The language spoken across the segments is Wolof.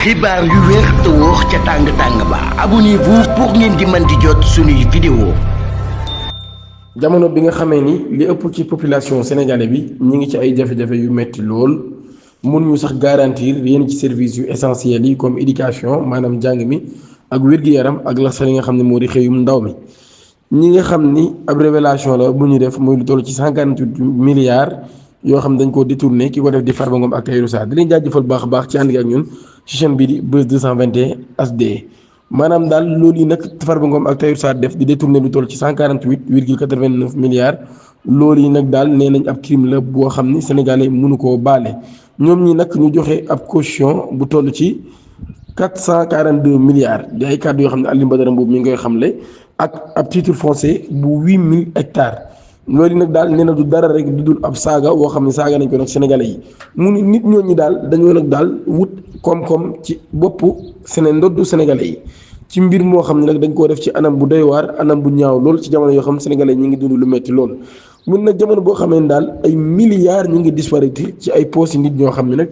xibaar yu wér te wóor ca tàng-tàng ba abonnez-vous pour ngeen di mën di jot suñuy vidéo. jamono bi nga xamee ni li ëpp ci population sénégalais bi ñi ngi ci ay jafe-jafe yu metti lool mun ñu sax garantir yenn ci services yu essentiels yi comme éducation maanaam njàng mi ak wér-gi-yaram ak la sa li nga xam ne moo di xëyum ndaw mi ñi nga xam ni ab révélation la bu ñu def muy lu toll ci 148 milliards yoo xam dañ koo détourné ki ko def di Farba Ngom ak Tahirou Sarr di leen jaajëfal baax a baax ci ànd gi ak ñun ci chaîne bii di Buzz 221 HD maanaam daal loolu yi nag Farba Ngom ak Tahirou Sarr def di détourné lu toll ci 148,89 milliards loolu yi nag daal nee nañ ab crime la boo xam ni sénégalais mënu koo baale ñoom ñi nag ñu joxe ab caution bu toll ci 442 milliards di ay kàddu yoo xam ne Alioune Badara Mboup mi ngi koy xamle ak ab titre foncier bu 8000 hectares. loolu nag daal nee na du dara rek du dul ab saaga woo xam ne saaga nañ ko nag sénégalais yi mu ni nit ñooñu daal dañoo nag daal wut koom-koom ci boppu ndoddu sénégalais yi ci mbir moo xam ne nag dañ koo def ci anam bu doy waar anam bu ñaaw lool ci jamono yoo xam sénégalais yi ñu ngi dund lu metti lool. mun nag jamono boo xamee daal ay milliards ñu ngi disparaître ci ay poches nit ñoo xam ne nag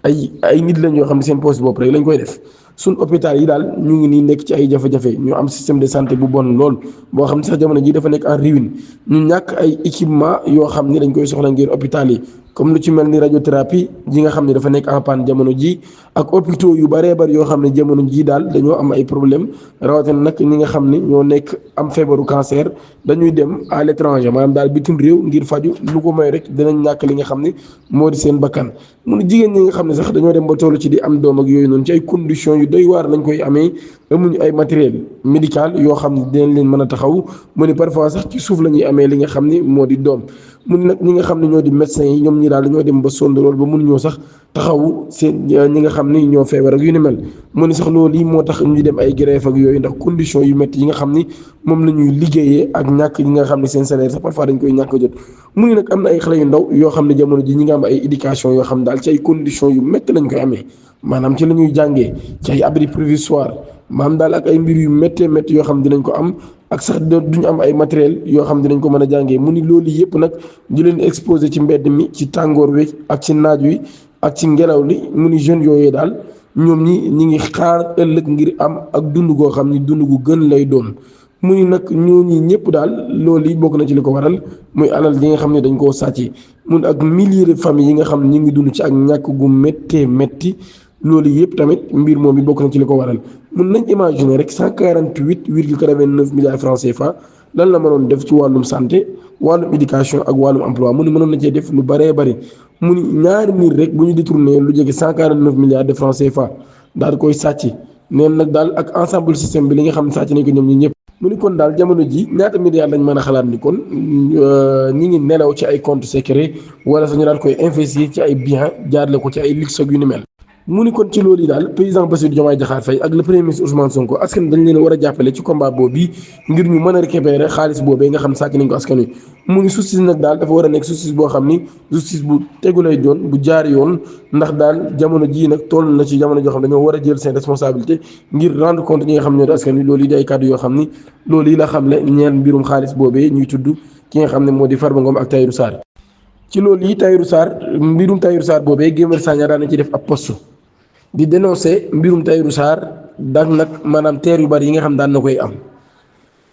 ay nit lañ yoo xam ne seen poche bopp rek lañ koy def. suñ hôpital yi daal ñu ngi nii nekk ci ay jafe-jafe ñu am système de santé bu bon lool boo xam ne sax jamono ji dafa nekk en ruine ñu ñàkk ay équipement yoo xam ni dañ koy soxla ngir hôpital yi comme lu ci mel ni radiothérapie ji nga xam ne dafa nekk en panne jamono ji ak hôpitaux yu baree bari yoo xam ne jamono ji daal dañoo am ay problème rawatina nag ñi nga xam ni ñoo nekk am feebaru cancer dañuy dem à l'étranger maanaam daal bitim réew ngir faju lu ko may rek dinañ ñàkk li nga xam ne moo di seen bakkan mu ne jigéen ñi nga xam ne sax dañoo dem ba tollu ci di am doom ak yooyu noonu ci ay conditions yu doy waar lañ koy amee amuñu ay matériel médical yoo xam ne dinañ leen mën a taxaw mu ne parfois sax ci suuf la ñuy amee li nga xam ni moo di doom mu ne nag ñi nga xam ne ñoo di médecins yi ñoom ñi daal dañoo dem ba sonn lool ba mënuñoo sax taxawu seen ñi nga xam ni ñoo feebar ak yu ni mel mu ne sax loolu yi moo tax ñu dem ay grève ak yooyu ndax conditions yu métti yi nga xam ni moom la ñuy liggéeyee ak ñàkk ñi nga xam ne seen salaire sax parfois dañ koy ñàkk a jot mu ne nag am na ay xale yu ndaw yoo xam ne jamono ji ñi nga am ay éducation yoo xam daal ci ay conditions yu métti lañ koy amee maanaam ci la ñuy jàngee ci ay abri provisoire maanaam daal ak ay mbir yu méttee métti yoo xam dinañ ko am ak sax duñu am ay matériel yoo xam dinañ ko mën a jàngee mu ni loolu yëpp nag di leen exposé ci mbedd mi ci tàngoor wi ak ci naaj wi ak ci ngelaw li mu ni jeunes yooyu daal ñoom ñi ngi xaar ëllëg ngir am ak dund goo xam ni dund gu gën lay doon mu ni nag ñooñu ñëpp daal loolu yi bokk na ci li ko waral muy alal yi nga xam ne dañ koo sàcce mun ak milliers de familles yi nga xam ne ñu ngi dund ci ak ñàkk gu méttee métti loolu yëpp tamit mbir moom bi bokk na ci li ko waral mun nañ imaginer rek 148,89 milliards francs CFA lan la mënoon def ci wàllum santé wàllum éducation ak wàllum emploi mu ni mënoon na cee def lu bëree bëri mu ni ñaari nit rek bu ñu détourné lu jege 149 milliards de francs CFA daal di koy sàcc neen nag daal ak ensemble système bi li nga xam ne sàcc nañ ko ñoom ñi ñëpp mu ni kon daal jamono ji ñaata milliards lañ mën a xalaat ni kon ñi ngi nelaw ci ay compte secret wala sax ñu daal koy investir ci ay biens jaarle ko ci ay luxe yu ni mel mu ni kon ci loolu yi daal président Bassirou Diomaye Diakhar Faye ak le premier ministre Ousmane Sonko askan dañ leen war a jàppale ci combat boobu ngir ñu mën a récupérer xaalis boobee nga xam ne sàcc nañ ko askan wi mu ni justice nag daal dafa war a nekk justice boo xam ni justice bu tegu lay doon bu jaar yoon ndax daal jamono jii nag toll na ci jamono joo xam dañoo war a jël seen responsabilité ngir rendre compte ñi nga xam ñoo di askan wi loolu yi di ay kàddu yoo xam ni loolu yi la xam le ñeel mbirum xaalis boobee ñuy tudd ki nga xam ne moo di Farba Ngom ak Tahirou Sarr ci loolu yi Tahirou Sarr mbirum Tahirou Sarr boobee Guy Marius Sagna daan na ci def ab poste di dénoncer mbirum Tahirou Sarr daal nag maanaam terre yu bari yi nga xam daan na koy am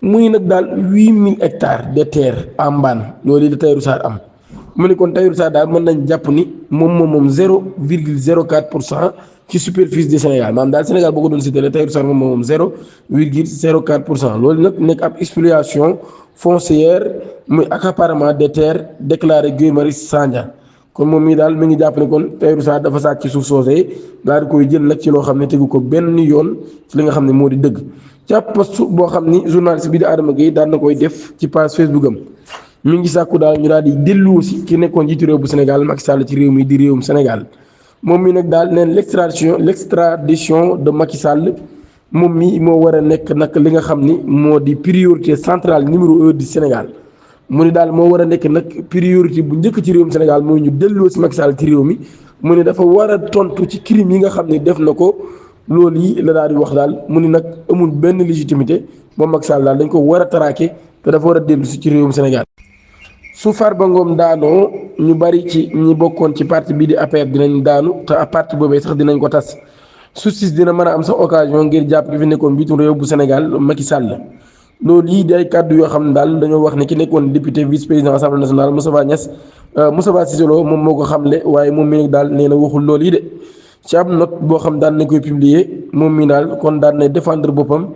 muy nag daal 8000 hectares de terre en Mbane loolu la Tahirou Sarr am mu ne kon Tahirou Sarr daal mën nañ jàpp ni moom 0,04% ci superficie du Sénégal maanaam daal Sénégal boo ko doon cité Tahirou Sarr moom 0,04% loolu nag nekk ab spoliation foncière muy accaparement des terres déclaré Guy Marius Sagna kon moom mii daal mi ngi jàpp ne kon Tahirou Sarr dafa sàcc ci suuf soosee daal di koy jël nag ci loo xam ne tegu ko benn yoon ci li nga xam ne moo di dëgg ci ab post boo xam ni journaliste bi di Adama Gueye daan na koy def ci page Facebook am mi ngi sàkku daal ñu daal di dellu si ki nekkoon jiitu réew bu Sénégal Macky Sall ci réew mi di réewum Sénégal moom mi nag daal neen l'extradition de Macky Sall moom mi moo war a nekk nag li nga xam ni moo di priorité centrale numéro 1 du Sénégal mu ni daal moo war a nekk nag priorité bu njëkk ci réewum Sénégal mooy ñu delloo si Macky Sall ci réew mi mu ni dafa war a tontu ci crime yi nga xam ne def na ko loolu yi la daal di wax daal mu ni nag amul benn légitimité moom Macky Sall daal dañ ko war a traqué te dafa war a dellu si ci réewum Sénégal su Farba Ngom daanoo ñu bari ci ñi bokkoon ci parti bii di APR dinañ daanu te parti boobee sax dinañ ko tas justice dina mën a am sax occasion ngir jàpp ki fi nekkoon njiitu réew bu Sénégal Macky Sall. loolu yi day kàddu yoo xam ne daal dañoo wax ne ki nekkoon député vice président assemblée nationale Moustapha Cissé Lo moom moo ko xamle waaye moom mi nag daal nee na waxul loolu yi de ci ab note boo xam daan nañ koy publier moom mi daal kon daan na défendre boppam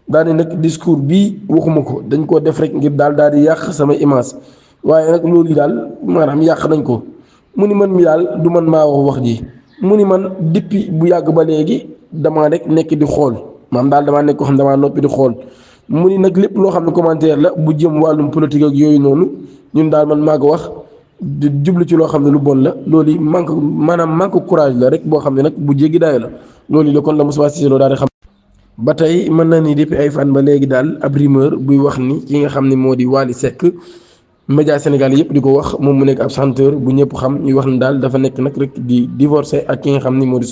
daal di nag discours bii waxuma ko dañ koo def rek ngir daal di yàq sama image waaye nag loolu yi daal maanaam yàq nañ ko mu ni man mi daal du man maa wax ji mu ni man depuis bu yàgg ba léegi damaa rek nekk di xool maam daal damaa nekk ko xam damaa noppi di xool mu ni nag lépp loo xam ne commentaire la bu jëm wàllum politique ak yooyu noonu ñun daal man maa ko wax di jublu ci loo xam ne lu bon la loolu yi manque courage la rek boo xam ne nag bu jéggi daayo la loolu yi la kon la Moustapha Cissé Lo daal di xam. ba tey mën na ni depuis ay fan ba léegi daal ab rumeur buy wax ni ki nga xam ne moo di Wally Seck média Sénégal yëpp di ko wax moom mu nekk ab chanteur bu ñëpp xam ñuy wax ni daal dafa nekk nag rek di divorcé ak ki nga xam ni moo di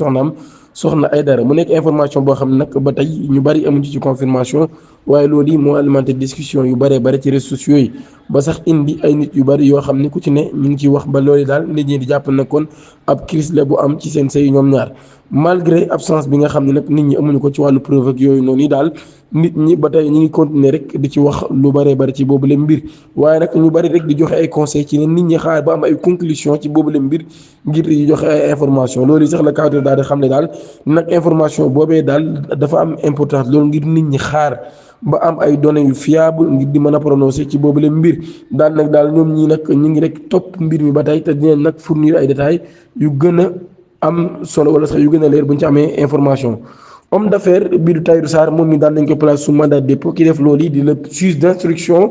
Soxna Aïdara mu nekk information boo xam ne nag ba tey ñu bari amuñ ci confirmation waaye loolu yi moo alimenté discussion yu bëree bëri ci réseaux sociaux yi ba sax indi ay nit yu bëri yoo xam ni ku ci ne ñu ngi ciy wax ba loolu daal nit ñi di jàpp na kon ab crise la bu am ci seen sëy ñoom ñaar malgré absence bi nga xam ne nag nit ñi amuñu ko ci wàllu preuve ak yooyu noonu yi daal nit ñi ba tey ñu ngi continuer rek di ci wax lu bëree bëri ci boobu le mbir waaye nag ñu bëri rek di joxe ay conseils ci ne nit ñi xaar ba am ay conclusion ci boobu le mbir ngir di joxe ay information loolu yi sax la kawte daal di xam ne daal nag information boobee daal dafa am importance loolu ngir nit ñi xaar ba am ay données yu fiable ngir di mën a prononcer ci boobu le mbir daal nag daal ñoom ñii nag ñu ngi rek topp mbir mi ba tey te dinañ nag fournir ay détails yu gën a am solo wala sax yu gën a leer bu ñu ci amee information. homme d'affaires bii du Tahirou Sarr moom mi daan nañ ko place sous mandat de dépôt ki def loolu yi di le juge d'instruction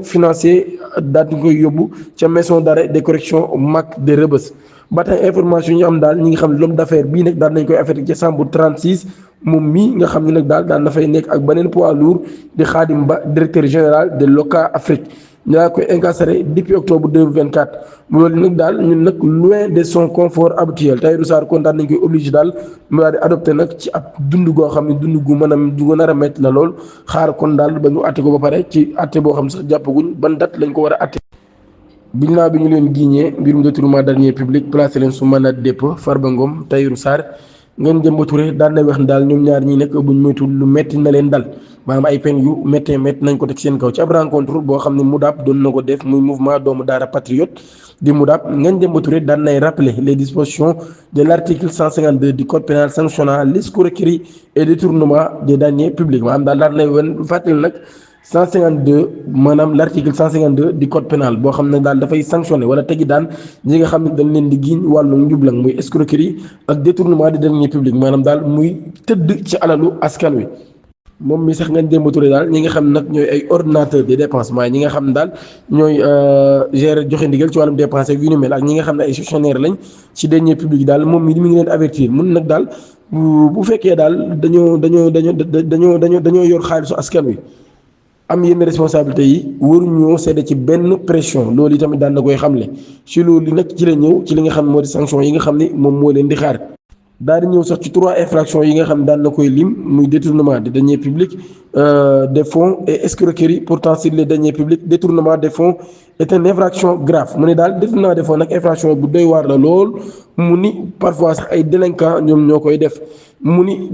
financier daal di koy yóbbu ca maison d'arrêt de correction MAC de Rebeuss ba tey information ñu am daal ñi nga xam ne l'homme d'affaires bii nag daal nañ koy affecté ca chambre 36 moom mii nga xam ne nag daal na fay nekk ak beneen poids lourd di Khadim Ba directeur général de Loca Afrique ñu daal koy incarcéré depuis octobre 2024 loolu nag daal ñun nag loin de son confort habituel Tahirou Sarr kon daal nañ koy obligé daal mu daal di adopté nag ci ab dund goo xam ne dund gu mën a du nar a métti la lool xaar kon daal ba ñu àtte ko ba pare ci àtte boo xam sax jàppaguñ ban date lañ ko war a àtte. binnaaw bi ñu leen giiñee mbirum détournement de deniers publics placé leen sous mandat de dépôt Farba Ngom Tahirou Sarr ngeen Demba Touré daan na wax ne daal ñoom ñaar ñi nekk buñ moytul lu metti na leen dal maanaam ay peine yu méttee nañ ko teg seen kaw ci ab rencontre boo xam ne MOUDAP doon na ko def muy mouvement doomu daara patriote di MOUDAP ngeen Demba Touré daan nay rappeler les dispositions de l'article 152 du code pénal sanctionnant l'escroquerie et détournement des deniers publics maanaam daal daan nay wen fàttali nag 152 maanaam l'article 152 du code pénal boo xam ne daal dafay sanctionné wala tegi daan ñi nga xam ne dañ leen di giiñ wàllu njublang muy escroquerie ak détournement des deniers publics maanaam daal muy tëdd ci alalu askan wi. moom mi sax ngeen Demba Touré daal ñi nga xam nag ñooy ay ordonnateur des dépenses maanaam ñi nga xam ne daal ñooy gérer joxe ndigal ci wàllum dépense ak yu ni mel ak ñi nga xam ne ay gestionnaire lañ ci deniers publics daal moom mi ngi leen avertir mun nag daal bu fekkee daal dañoo yor xaalisu askan wi. am yenn responsabilité yi waruñoo sedde ci benn pression loolu yi tamit daan na koy xamle ci loolu nag ci la ñëw ci li nga xam moo di sanction yi nga xam ne moom moo leen di xaar daal di ñëw sax ci 3 infractions yi nga xam ne daan na koy lim muy détournement des deniers publics des fonds et escroquerie portant sur les deniers publics détournement des fonds est une infraction grave mu ne daal détournement des fonds nag infraction bu doy waar la lool mu ni parfois sax ay délinquants ñoom ñoo koy def mu ni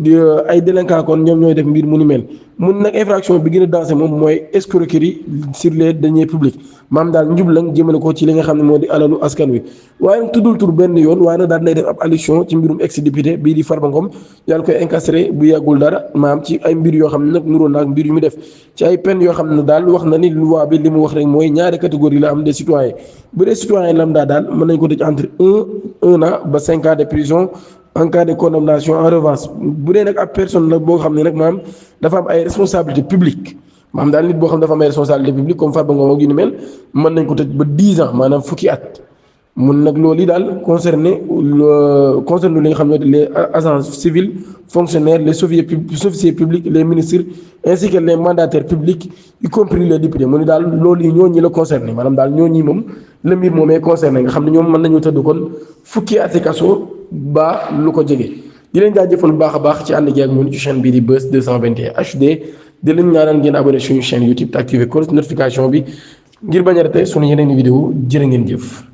ay délinquants kon ñoom ñooy def mbir mu ni mel mu ni nag infraction bi gën a dansé moom mooy escroquerie sur les deniers publics maam daal njublang jëmale ko ci li nga xam ne moo di alalu askan wi waaye nag tuddul tur benn yoon waaye nag daal nay def ab allusion ci mbirum ex député bii di Farba Ngom yàlla koy incarcéré bu yàggul dara maam ci ay mbir yoo xam ne nag nuróon naag mbir yu mu def ci ay peine yoo xam ne daal wax na ni loi bi li mu wax rek mooy ñaari catégorie la am des citoyens bu dee citoyen lambda daal mën nañ ko tëj entre un an ba 5 ans de prison en cas de condamnation. En revanche bu dee nag ab personne la boo xam ne nag maam dafa am ay responsabilité publique maam daal nit boo xam ne dafa am ay responsabilité publique comme Farba Ngom ak yu ni mel mën nañ ko tëj ba 10 ans maanaam fukki at mun nag loolu yi daal concerné li nga xam ne les agents civils fonctionnaires les officiers publics les ministres ainsi que les mandataires publics y compris les députés mu ni daal loolu yi ñooñi la concerné maanaam daal ñooñi moom la mbir moomee concerné nga xam ne ñoom mën nañu tëdd kon fukki ati kaso ba lu ko jege. di leen jaajëfal bu baax a baax ci ànd gi ak ñun ci chaîne bii di Buzz 221 HD di leen ñaanal ngeen abonné suñu chaîne YouTube te activer cloche notification bi ngir bañ a rater suñu yeneen i vidéo jërë ngeen jëf.